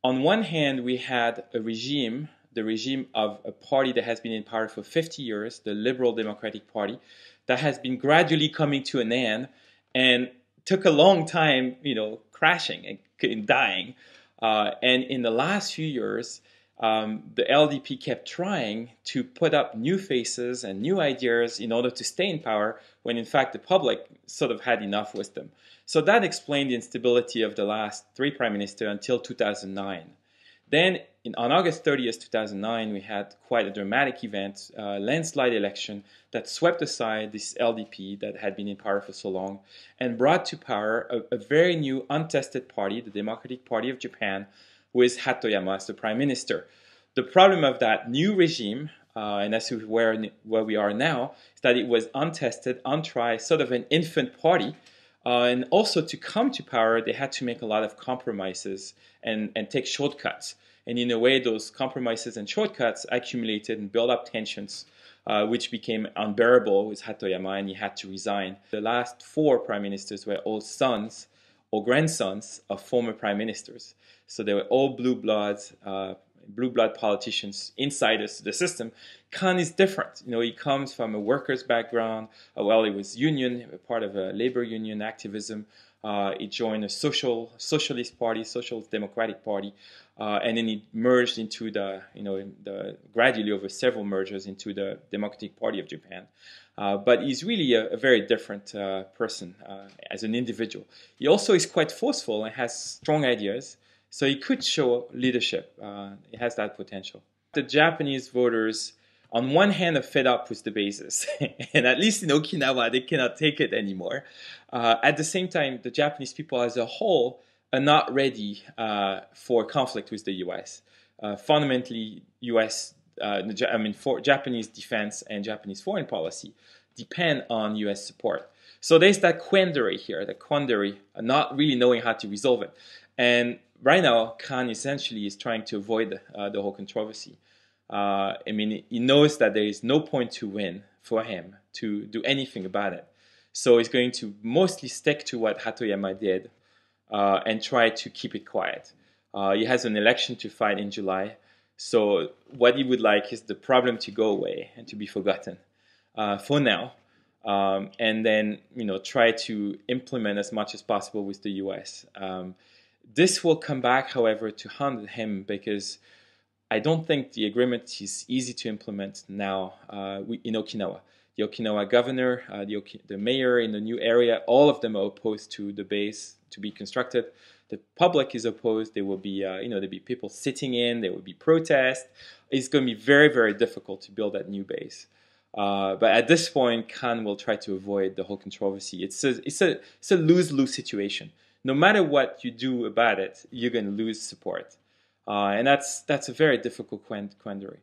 on one hand, we had a regime, the regime of a party that has been in power for 50 years, the Liberal Democratic Party, that has been gradually coming to an end and took a long time, crashing and dying. And in the last few years, the LDP kept trying to put up new faces and new ideas in order to stay in power, when in fact the public sort of had enough with them. So that explained the instability of the last three prime ministers until 2009. Then on August 30th, 2009, we had quite a dramatic event, a landslide election that swept aside this LDP that had been in power for so long and brought to power a very new, untested party, the Democratic Party of Japan, with Hatoyama as the prime minister. The problem of that new regime, and that's where we are now, is that it was untested, untried, sort of an infant party. And also to come to power, they had to make a lot of compromises and take shortcuts. And in a way, those compromises and shortcuts accumulated and built up tensions, which became unbearable with Hatoyama, and he had to resign. The last four prime ministers were all sons or grandsons of former prime ministers. So they were all blue blood politicians, insiders to the system. Khan is different. He comes from a workers' background. Well, he was part of a labor union activism. He joined a socialist party, Socialist Democratic Party, and then he merged into gradually over several mergers into the Democratic Party of Japan. But he's really a very different person as an individual. He also is quite forceful and has strong ideas. So he could show leadership. It has that potential. The Japanese voters, on one hand, are fed up with the bases. And at least in Okinawa, they cannot take it anymore. At the same time, the Japanese people as a whole are not ready for conflict with the U.S. Fundamentally, Japanese defense and Japanese foreign policy depend on U.S. support. So there's that quandary here, not really knowing how to resolve it. And right now, Khan essentially is trying to avoid the whole controversy. He knows that there is no point to win for him to do anything about it. So he's going to mostly stick to what Hatoyama did and try to keep it quiet. He has an election to fight in July. So what he would like is the problem to go away and to be forgotten for now. And then, try to implement as much as possible with the U.S. This will come back, however, to haunt him because I don't think the agreement is easy to implement now in Okinawa. The Okinawa governor, the mayor in the new area, all of them are opposed to the base to be constructed. The public is opposed. There will be, there'll be people sitting in. There will be protests. It's going to be very, very difficult to build that new base. But at this point, Khan will try to avoid the whole controversy. It's a lose-lose situation. No matter what you do about it, you're going to lose support. And that's a very difficult quandary.